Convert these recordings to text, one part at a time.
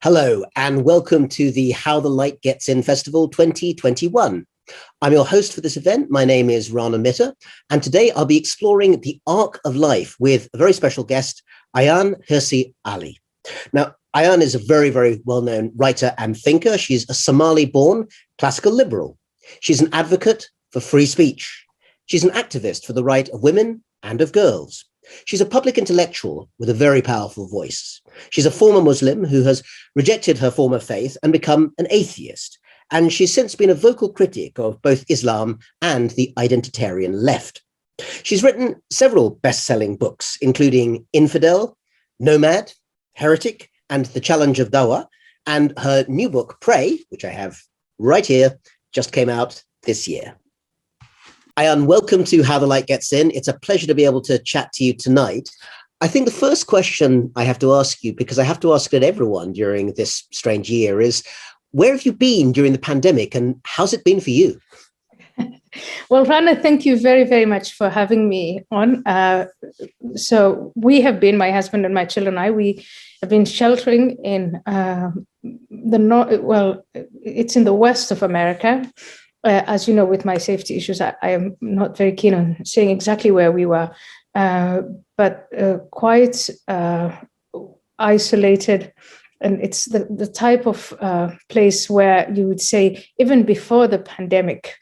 Hello, and welcome to the How the Light Gets In Festival 2021. I'm your host for this event. My name is Rana Mitter, and today I'll be exploring the arc of life with a very special guest, Ayaan Hirsi Ali. Now, Ayaan is a very, very well-known writer and thinker. She's a Somali-born classical liberal. She's an advocate for free speech. She's an activist for the right of women and of girls. She's a public intellectual with a very powerful voice. She's a former Muslim who has rejected her former faith and become an atheist. And she's since been a vocal critic of both Islam and the identitarian left. She's written several best-selling books, including Infidel, Nomad, Heretic, and The Challenge of Dawah. And her new book, Pray, which I have right here, just came out this year. Ayaan, welcome to How the Light Gets In. It's a pleasure to be able to chat to you tonight. I think the first question I have to ask you, because I have to ask it everyone during this strange year, is where have you been during the pandemic and how's it been for you? Well, Rana, thank you very, very much for having me on. So we have been, my husband and my children and I, we have been sheltering in the north. Well, it's in the west of America. As you know, with my safety issues, I am not very keen on saying exactly where we were, but quite isolated. And it's the type of place where you would say, even before the pandemic,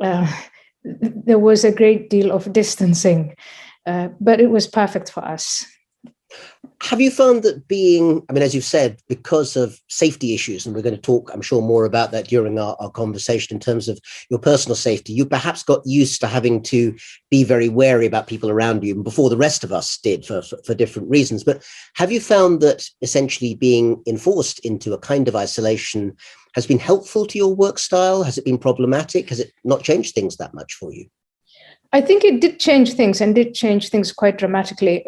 there was a great deal of distancing, but it was perfect for us. Have you found that being, I mean, as you've said, because of safety issues, and we're going to talk, I'm sure, more about that during our conversation in terms of your personal safety, you perhaps got used to having to be very wary about people around you before the rest of us did for different reasons. But have you found that essentially being enforced into a kind of isolation has been helpful to your work style? Has it been problematic? Has it not changed things that much for you? I think it did change things and did change things quite dramatically.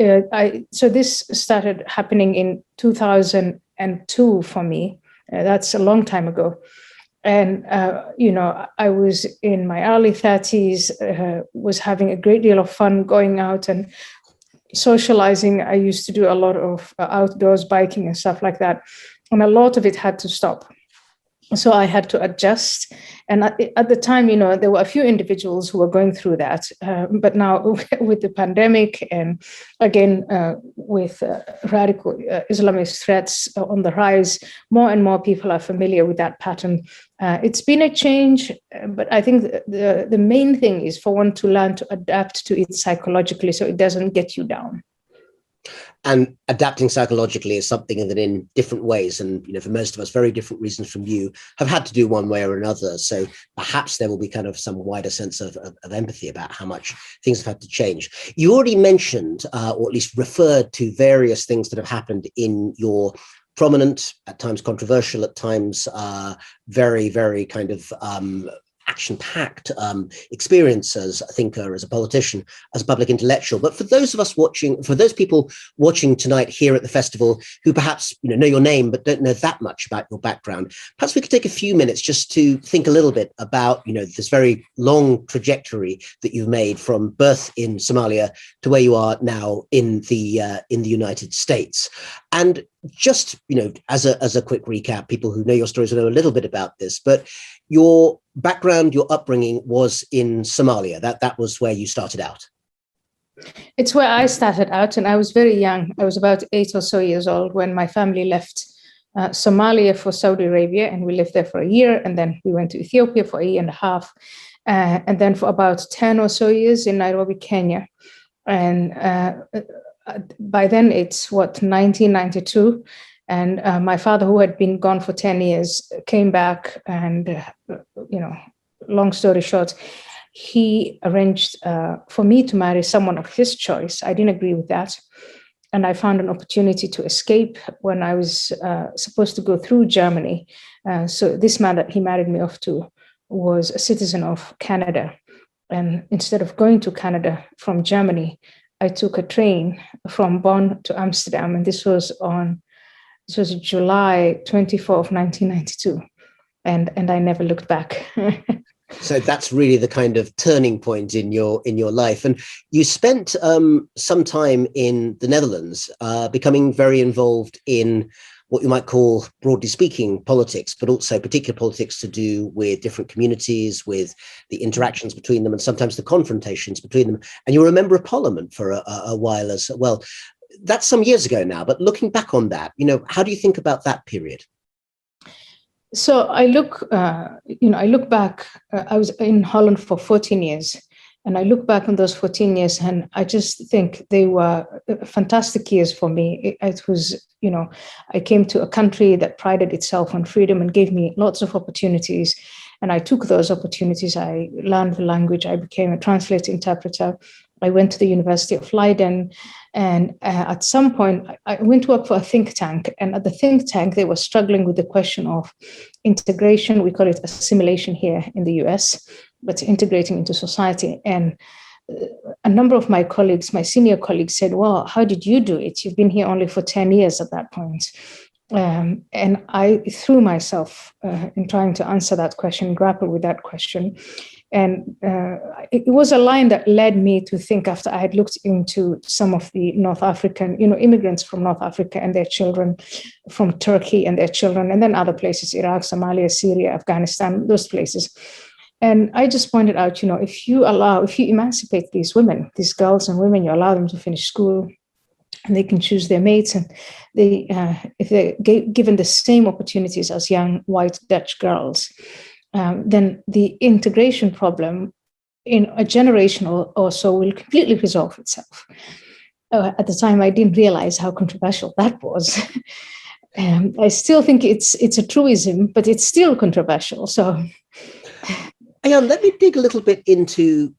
So this started happening in 2002 for me. That's a long time ago. And, I was in my early 30s, was having a great deal of fun going out and socializing. I used to do a lot of outdoors biking and stuff like that. And a lot of it had to stop. So I had to adjust. And at the time, there were a few individuals who were going through that. But now with the pandemic and again, with radical Islamist threats on the rise, more and more people are familiar with that pattern. It's been a change, but I think the main thing is for one to learn to adapt to it psychologically so it doesn't get you down. And adapting psychologically is something that in different ways, and for most of us, very different reasons from you, have had to do one way or another. So perhaps there will be kind of some wider sense of empathy about how much things have had to change. You already mentioned, or at least referred to various things that have happened in your prominent, at times controversial, at times very, very kind of action-packed experience as a thinker, as a politician, as a public intellectual. But for those of us watching, for those people watching tonight here at the festival who perhaps know your name but don't know that much about your background, perhaps we could take a few minutes just to think a little bit about this very long trajectory that you've made from birth in Somalia to where you are now in the United States. And just as a quick recap, people who know your stories will know a little bit about this, but your background, your upbringing was in Somalia. That was where you started out. It's where I started out, and I was very young. I was about 8 or so years old when my family left Somalia for Saudi Arabia, and we lived there for a year, and then we went to Ethiopia for a year and a half, and then for about 10 or so years in Nairobi, Kenya. And by then it's 1992. And my father, who had been gone for 10 years, came back and, long story short, he arranged for me to marry someone of his choice. I didn't agree with that. And I found an opportunity to escape when I was supposed to go through Germany. So this man that he married me off to was a citizen of Canada. And instead of going to Canada from Germany, I took a train from Bonn to Amsterdam. And this was July 24th, 1992. And I never looked back. So that's really the kind of turning point in your life. And you spent some time in the Netherlands, becoming very involved in what you might call, broadly speaking, politics, but also particular politics to do with different communities, with the interactions between them, and sometimes the confrontations between them. And you were a member of Parliament for a while as well. That's some years ago now, but looking back on that, how do you think about that period? So I look back. I was in Holland for 14 years, and I look back on those 14 years, and I just think they were fantastic years for me. It was, I came to a country that prided itself on freedom and gave me lots of opportunities, and I took those opportunities. I learned the language. I became a translator interpreter. I went to the University of Leiden, and at some point I went to work for a think tank. And at the think tank, they were struggling with the question of integration. We call it assimilation here in the US, but integrating into society. And a number of my colleagues, my senior colleagues, said, well, how did you do it? You've been here only for 10 years at that point. And I threw myself in trying to answer that question, grapple with that question. And it was a line that led me to think, after I had looked into some of the North African, immigrants from North Africa and their children, from Turkey and their children, and then other places, Iraq, Somalia, Syria, Afghanistan, those places. And I just pointed out, if you emancipate these women, these girls and women, you allow them to finish school, and they can choose their mates, and if they're given the same opportunities as young white Dutch girls, then the integration problem in a generation or so will completely resolve itself. At the time, I didn't realize how controversial that was. I still think it's a truism, but it's still controversial. So, Ayaan, let me dig a little bit into,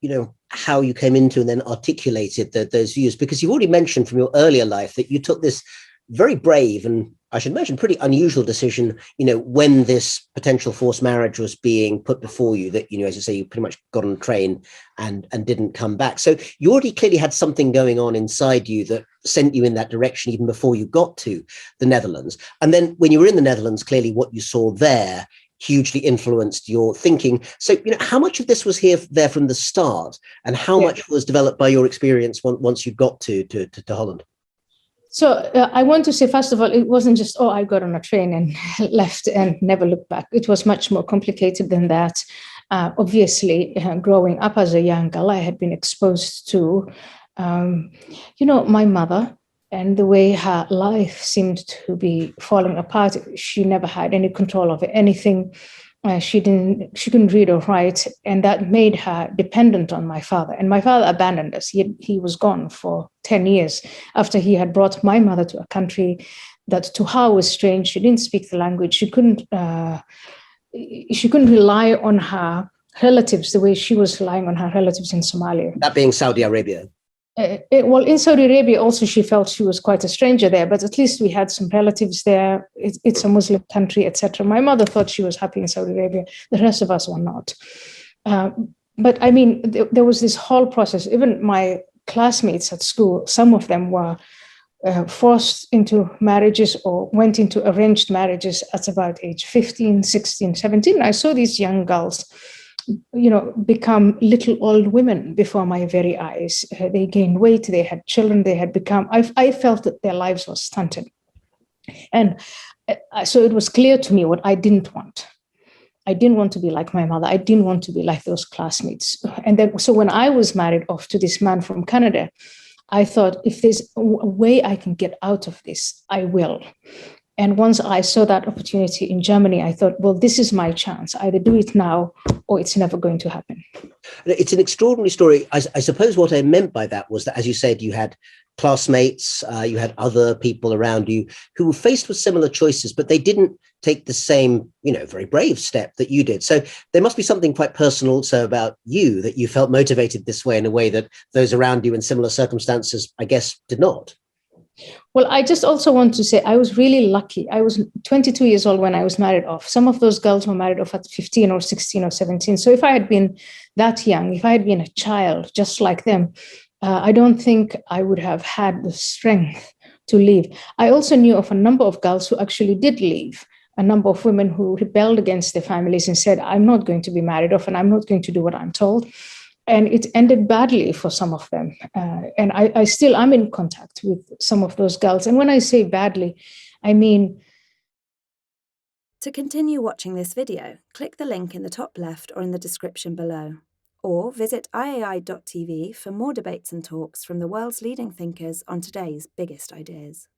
how you came into and then articulated those views, because you've already mentioned from your earlier life that you took this very brave and, I should imagine, pretty unusual decision, when this potential forced marriage was being put before you, that, as you say, you pretty much got on a train and didn't come back. So you already clearly had something going on inside you that sent you in that direction even before you got to the Netherlands. And then when you were in the Netherlands, clearly what you saw there hugely influenced your thinking. So, how much of this was there from the start, and how much was developed by your experience once you got to Holland? So I want to say, first of all, it wasn't just, I got on a train and left and never looked back. It was much more complicated than that. Obviously, growing up as a young girl, I had been exposed to, my mother, and the way her life seemed to be falling apart. She never had any control over anything. She couldn't read or write, and that made her dependent on my father. And my father abandoned us. He was gone for 10 years after he had brought my mother to a country that to her was strange. She didn't speak the language. She couldn't rely on her relatives the way she was relying on her relatives in Somalia. That being Saudi Arabia. In Saudi Arabia also, she felt she was quite a stranger there, but at least we had some relatives there. It's a Muslim country, etc. My mother thought she was happy in Saudi Arabia. The rest of us were not. But I mean, there was this whole process. Even my classmates at school, some of them were forced into marriages or went into arranged marriages at about age 15, 16, 17. I saw these young girls become little old women before my very eyes. They gained weight, they had children, I felt that their lives were stunted. And so it was clear to me what I didn't want. I didn't want to be like my mother. I didn't want to be like those classmates. And then, so when I was married off to this man from Canada, I thought, if there's a way I can get out of this, I will. And once I saw that opportunity in Germany, I thought, well, this is my chance. Either do it now or it's never going to happen. It's an extraordinary story. I suppose what I meant by that was that, as you said, you had classmates, you had other people around you who were faced with similar choices, but they didn't take the same, very brave step that you did. So there must be something quite personal also about you, that you felt motivated this way in a way that those around you in similar circumstances, I guess, did not. Well, I just also want to say I was really lucky. I was 22 years old when I was married off. Some of those girls were married off at 15 or 16 or 17. So if I had been that young, if I had been a child just like them, I don't think I would have had the strength to leave. I also knew of a number of girls who actually did leave, a number of women who rebelled against their families and said, I'm not going to be married off and I'm not going to do what I'm told. And it ended badly for some of them. And I'm in contact with some of those girls. And when I say badly, I mean, To continue watching this video, click the link in the top left or in the description below, or visit iai.tv for more debates and talks from the world's leading thinkers on today's biggest ideas.